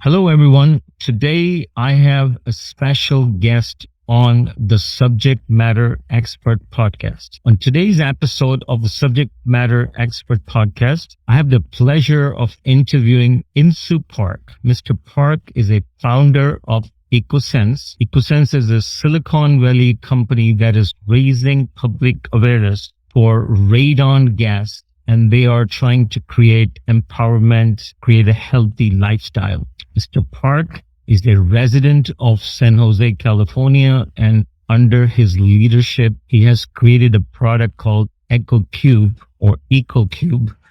Hello, everyone. Today I have a special guest on the Subject Matter Expert podcast. On today's episode of the Subject Matter Expert podcast, I have the pleasure of interviewing Insoo Park. Mr. Park is a founder of EcoSense. EcoSense is a Silicon Valley company that is raising public awareness for radon gas, and they are trying to create empowerment, create a healthy lifestyle. Mr. Park is a resident of San Jose, California, and under his leadership, he has created a product called EcoQube,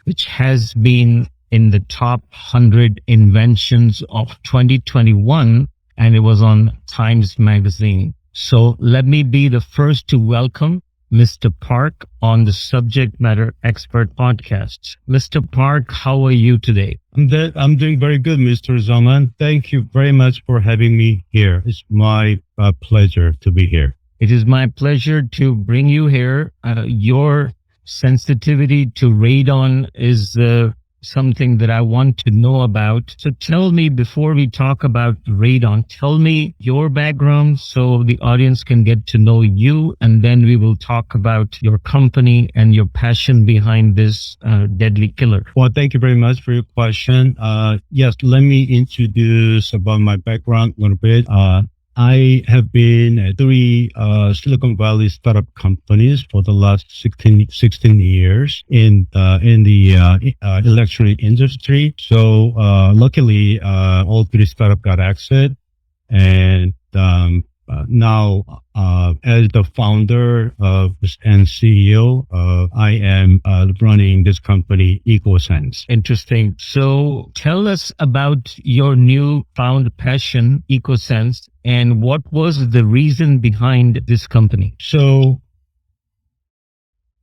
which has been in the top 100 inventions of 2021, and it was on Times Magazine. So let me be the first to welcome Mr. Park on the Subject Matter Expert podcast. Mr. Park, how are you today? I'm doing very good, Mr. Zaman. Thank you very much for having me here. It's my pleasure to be here. It is my pleasure to bring you here. Your sensitivity to radon is something that I want to know about. So tell me, before we talk about radon, tell me your background so the audience can get to know you, and then we will talk about your company and your passion behind this deadly killer. Well, thank you very much for your question. Yes, let me introduce about my background a little bit. I have been at three Silicon Valley startup companies for the last 16 years in the electronic industry. So luckily, all three startups got exit, and now as the founder and CEO, I am running this company, EcoSense. Interesting. So tell us about your new found passion, EcoSense, and what was the reason behind this company? So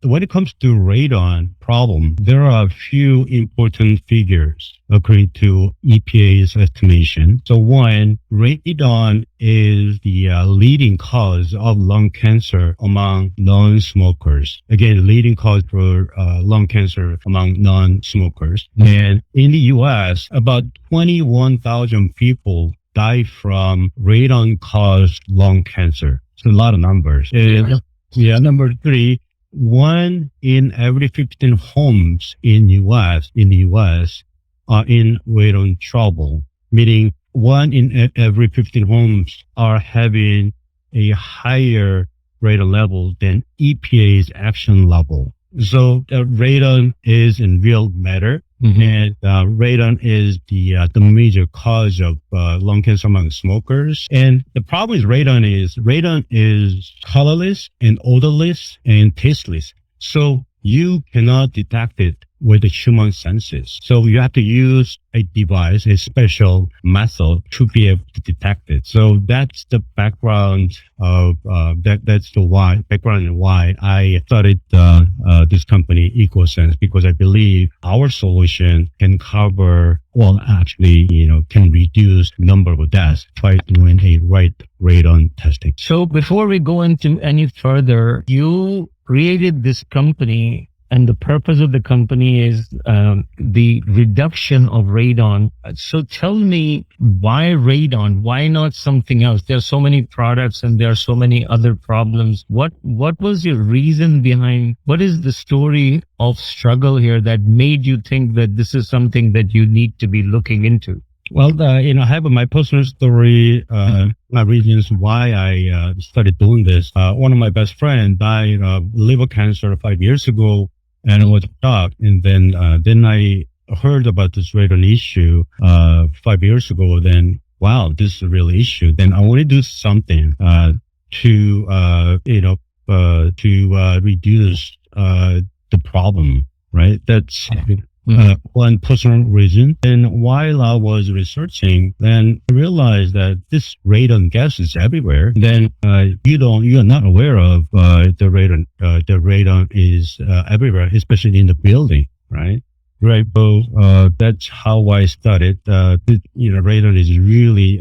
when it comes to radon problem, there are a few important figures according to EPA's estimation. So one, radon is the leading cause of lung cancer among non-smokers. Again, leading cause for lung cancer among non-smokers. And in the US, about 21,000 people die from radon-caused lung cancer. It's a lot of numbers. Yeah. Number three, 1 in every 15 homes in the US are in radon trouble, meaning 1 in every 15 homes are having a higher radon level than EPA's action level. So radon is in real matter. Mm-hmm. And radon is the major cause of lung cancer among smokers. And the problem with radon is colorless and odorless and tasteless. So you cannot detect it with the human senses. So you have to use a device, a special method to be able to detect it. So that's the background of that's the background and why I started this company, EcoSense, because I believe our solution can cover, can reduce number of deaths by doing a right radon testing. So before we go into any further, you created this company, and the purpose of the company is the reduction of radon. So tell me, why radon? Why not something else? There are so many products and there are so many other problems. What was your reason behind, what is the story of struggle here that made you think that this is something that you need to be looking into? Well, I have my personal story, my reasons why I started doing this. One of my best friends died of liver cancer 5 years ago, and I was shocked. And then I heard about this radon issue 5 years ago. Then, wow, this is a real issue. Then I want to do something to reduce the problem. Right? That's one personal reason. And while I was researching, then I realized that this radon gas is everywhere. Then you are not aware of the radon. The radon is everywhere, especially in the building, right? Right. So that's how I started. Radon is really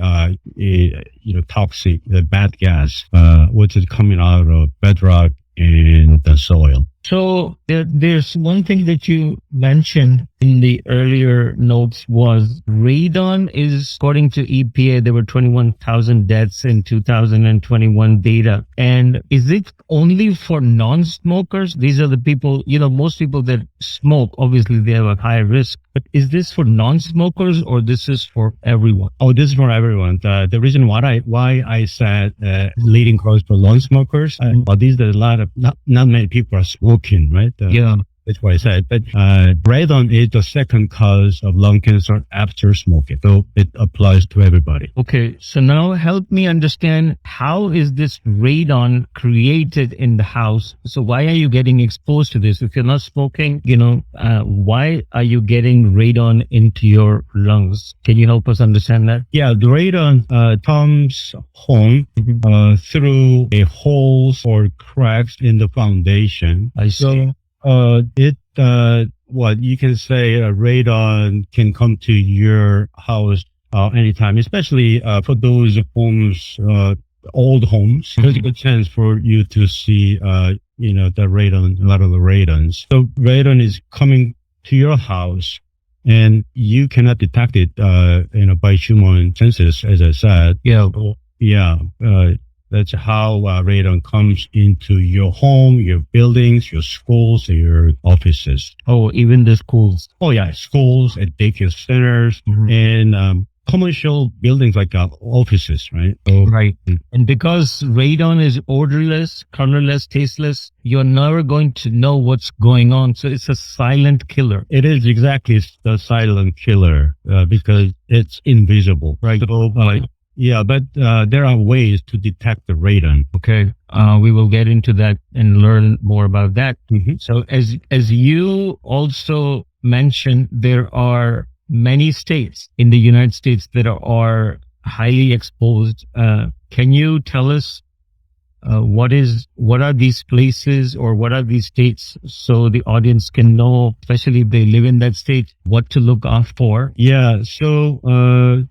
toxic, bad gas, which is coming out of bedrock and the soil. So there's one thing that you mentioned in the earlier notes was radon is, according to EPA, there were 21,000 deaths in 2021 data. And is it only for non-smokers? These are the people, most people that smoke, obviously they have a high risk. But is this for non-smokers or this is for everyone? Oh, this is for everyone. The reason why I said leading cause for non-smokers, these are a lot of not many people are smoking, right? Yeah. That's what I said. But radon is the second cause of lung cancer after smoking. So it applies to everybody. Okay. So now help me understand, how is this radon created in the house? So why are you getting exposed to this? If you're not smoking, why are you getting radon into your lungs? Can you help us understand that? Yeah, the radon comes home through a holes or cracks in the foundation. I see. What you can say, radon can come to your house anytime, especially for those homes, old homes. There's a good chance for you to see, the radon, a lot of the radons. So radon is coming to your house, and you cannot detect it, by human senses, as I said. Yeah. So, that's how radon comes into your home, your buildings, your schools, your offices. Oh, even the schools. Oh, yeah, schools and daycare centers and commercial buildings like offices, right? So, Right. And because radon is odorless, colorless, tasteless, you're never going to know what's going on. So it's a silent killer. it is exactly the silent killer because it's invisible. Right. So, but there are ways to detect the radon. Okay. We will get into that and learn more about that. So as you also mentioned, there are many states in the United States that are highly exposed. Can you tell us what are these places or what are these states, so the audience can know, especially if they live in that state, what to look out for? Yeah, so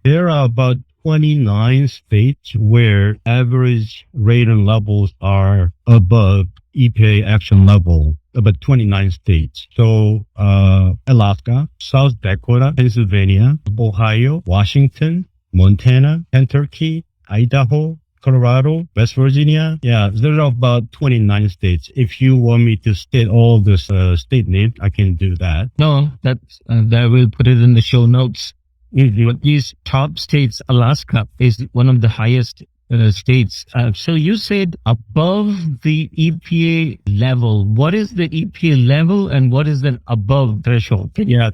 there are about 29 states where average radon levels are above EPA action level, about 29 states. So Alaska, South Dakota, Pennsylvania, Ohio, Washington, Montana, Kentucky, Idaho, Colorado, West Virginia. Yeah, there are about 29 states. If you want me to state all the state names, I can do that. No, that we'll put it in the show notes. But these top states, Alaska is one of the highest states. So you said above the EPA level. What is the EPA level and what is the above threshold? Yeah,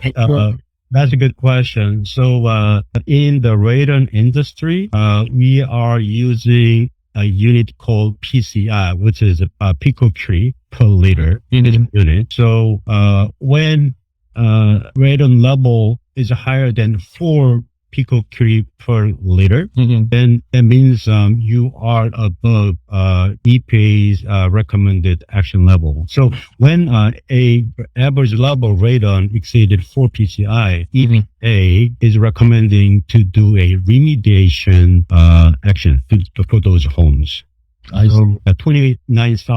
that's a good question. So in the radon industry, we are using a unit called PCI, which is a picocurie per liter unit. So when radon level is higher than 4 picocurie per liter, then that means you are above EPA's recommended action level. So when a average level radon exceeded 4 PCI, EPA is recommending to do a remediation action for those homes. So 29 states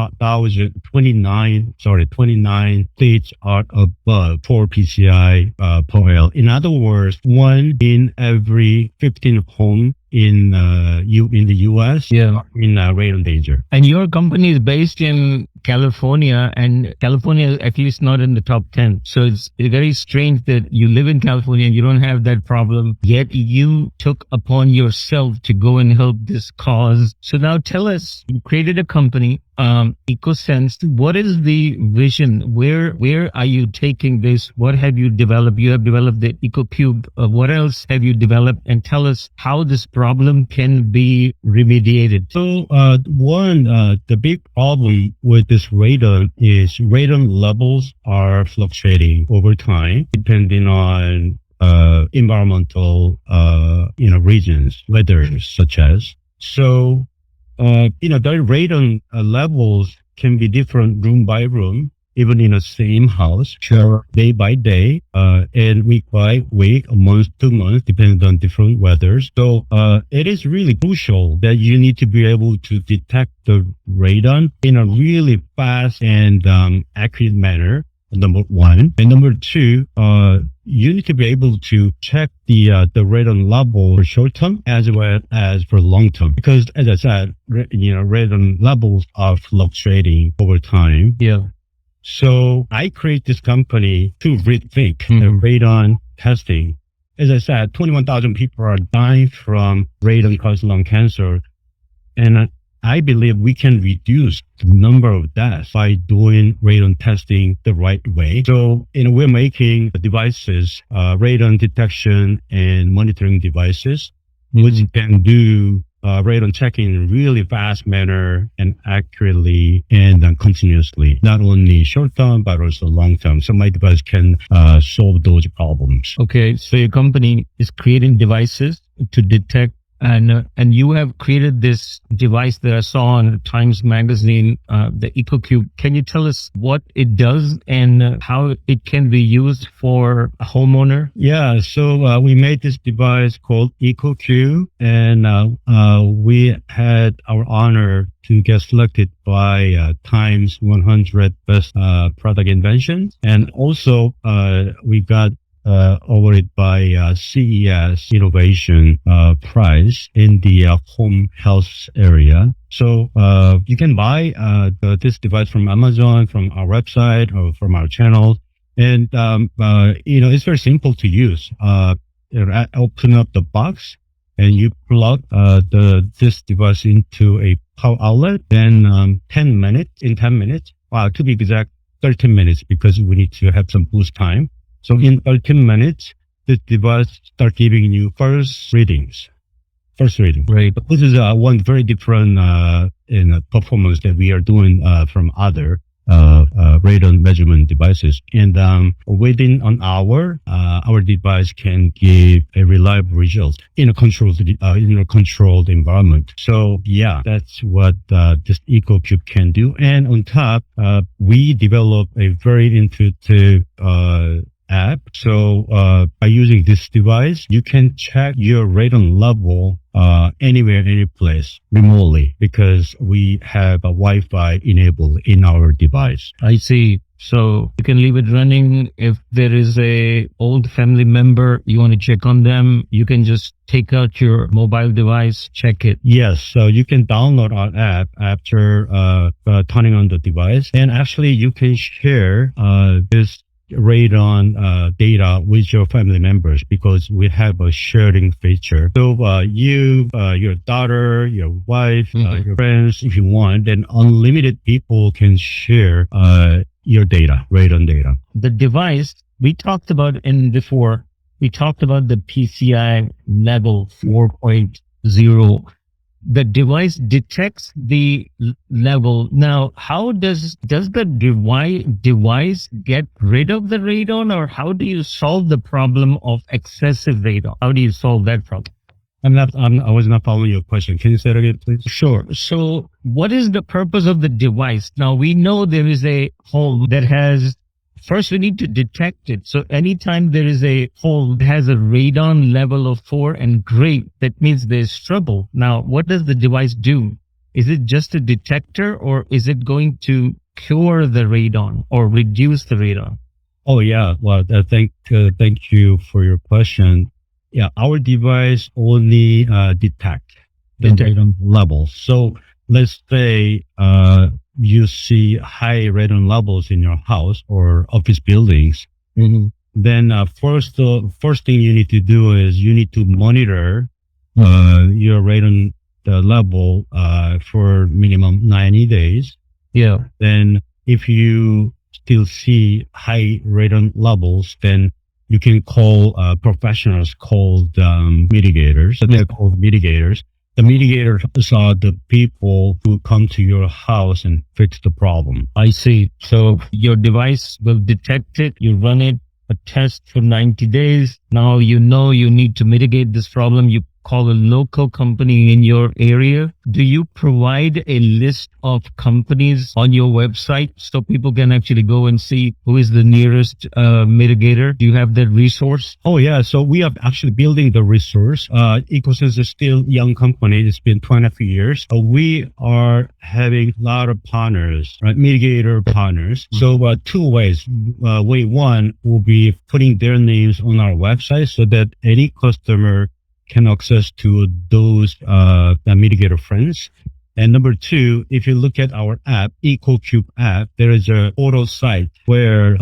are above 4 PCI per L. In other words, 1 in every 15 homes in the U.S. are in radon danger. And your company is based in California, and California is at least not in the top 10. So it's very strange that you live in California and you don't have that problem, yet you took upon yourself to go and help this cause. So now tell us, you created a company, EcoSense. What is the vision? Where are you taking this? What have you developed? You have developed the EcoQube. What else have you developed? And tell us how this problem can be remediated. So the big problem with this radon is radon levels are fluctuating over time depending on environmental regions, weather such as. So the radon levels can be different room by room, even in the same house, day by day, and week by week, month to month, depending on different weathers. So it is really crucial that you need to be able to detect the radon in a really fast and accurate manner. Number one. And number two, you need to be able to check the radon level for short term as well as for long term. Because as I said, radon levels are fluctuating over time. Yeah. So I create this company to rethink the radon testing. As I said, 21,000 people are dying from radon-caused lung cancer. And I believe we can reduce the number of deaths by doing radon testing the right way. So, we're making devices, radon detection and monitoring devices, which can do radon checking in a really fast manner and accurately and continuously, not only short term, but also long term. So my device can solve those problems. Okay. So your company is creating devices to detect, and you have created this device that I saw on Times Magazine, the EcoQube. Can you tell us what it does and how it can be used for a homeowner? Yeah, so we made this device called EcoQube, and we had our honor to get selected by Times 100 Best Product Inventions, and also we got awarded by CES Innovation Prize in the home health area. So you can buy this device from Amazon, from our website, or from our channel. And, it's very simple to use. Open up the box and you plug this device into a power outlet. Then 10 minutes, to be exact, 13 minutes, because we need to have some boost time. So in 13 minutes, the device starts giving you first reading. Right. This is one very different performance that we are doing from other radon measurement devices. And within an hour, our device can give a reliable result in a controlled environment. So yeah, that's what this EcoQube can do. And on top, we develop a very intuitive app. So by using this device, you can check your radon level anywhere, any place, remotely, because we have a Wi-Fi enabled in our device. I see. So you can leave it running. If there is a old family member, you want to check on them, you can just take out your mobile device, check it. Yes. So you can download our app after turning on the device. And actually, you can share this radon data with your family members, because we have a sharing feature. So your daughter, your wife, your friends, if you want, then unlimited people can share your data, radon data. The device we talked about before, we talked about the PCI level 4.0. The device detects the level. Now, how does the device get rid of the radon, or how do you solve the problem of excessive radon? How do you solve that problem? I was not following your question. Can you say it again, please? Sure. So what is the purpose of the device? Now, we know there is a hole that has, first we need to detect it. So anytime there is a hole that has a radon level of 4 and great, that means there's trouble. Now, what does the device do? Is it just a detector, or is it going to cure the radon or reduce the radon? Oh, yeah. Well, thank you for your question. Yeah, our device only detect the radon level. So let's say you see high radon levels in your house or office buildings. Then first thing you need to do is you need to monitor your radon level for minimum 90 days. Yeah. Then if you still see high radon levels, then you can call professionals called mitigators. They're called mitigators. The mitigators are the people who come to your house and fix the problem. I see. So your device will detect it. You run it, a test for 90 days. Now you know you need to mitigate this problem. You call a local company in your area. Do you provide a list of companies on your website so people can actually go and see who is the nearest mitigator? Do you have that resource? Oh yeah, so we are actually building the resource. EcoSense is still a young company. It's been 20 years. We are having a lot of partners, right? Mitigator partners. So two ways. Way one will be putting their names on our website so that any customer can access to those the mitigator friends. And number two, if you look at our app, EcoQube app, there is a portal site where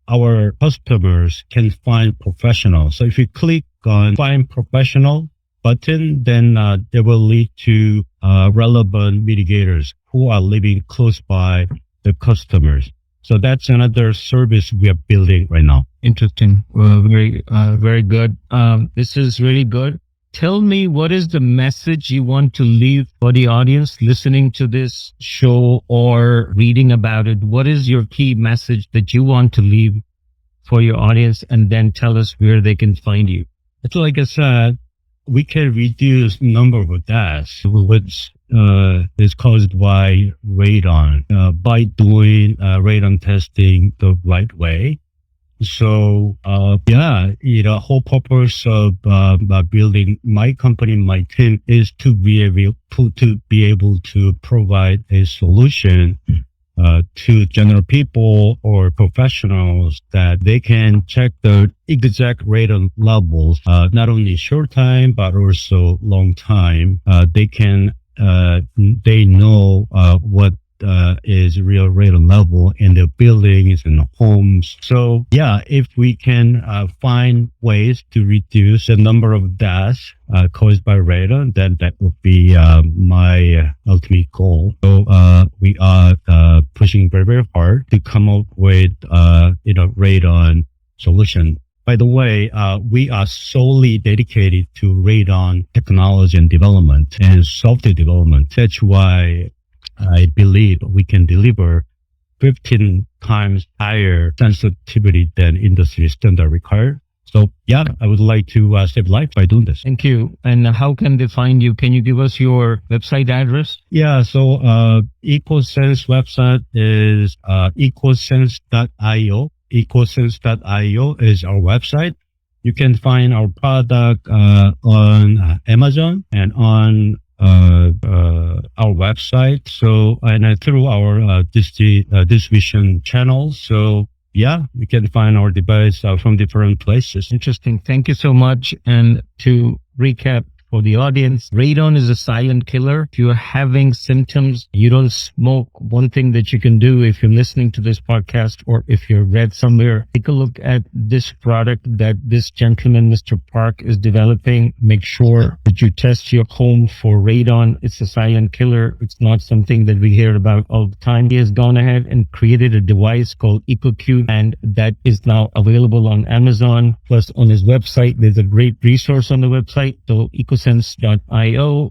our customers can find professionals. So if you click on find professional button, then they will lead to relevant mitigators who are living close by the customers. So that's another service we are building right now. Interesting. Very good. This is really good. Tell me, what is the message you want to leave for the audience listening to this show or reading about it? What is your key message that you want to leave for your audience? And then tell us where they can find you. So like I said, we can reduce number of deaths, which is caused by radon, by doing radon testing the right way. So, whole purpose of building my company, my team is to be able to provide a solution to general people or professionals that they can check the exact radon levels, not only short time but also long time. They know what is real radon level in the buildings and the homes. So yeah, if we can find ways to reduce the number of deaths caused by radon, then that would be my ultimate goal. So we are pushing very, very hard to come up with radon solution. By the way, we are solely dedicated to radon technology and development and software development. That's why I believe we can deliver 15 times higher sensitivity than industry standard required. So yeah, I would like to save life by doing this. Thank you. And how can they find you? Can you give us your website address? Yeah, so EcoSense website is ecosense.io. Ecosense.io is our website. You can find our product on Amazon and on our website. So, and through our distribution channels. So, yeah, you can find our device from different places. Interesting. Thank you so much. And to recap for the audience, radon is a silent killer. If you're having symptoms, you don't smoke. One thing that you can do if you're listening to this podcast or if you're read somewhere, take a look at this product that this gentleman, Mr. Park, is developing. Make sure that you test your home for radon. It's a silent killer. It's not something that we hear about all the time. He has gone ahead and created a device called EcoQube, and that is now available on Amazon. Plus on his website, there's a great resource on the website. So ecosense.io.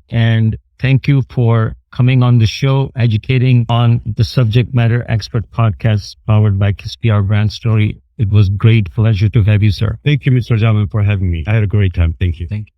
And thank you for coming on the show, educating on the Subject Matter Expert podcast powered by KISPR Brand Story. It was great pleasure to have you, sir. Thank you, Mr. Zaman, for having me. I had a great time. Thank you. Thank you.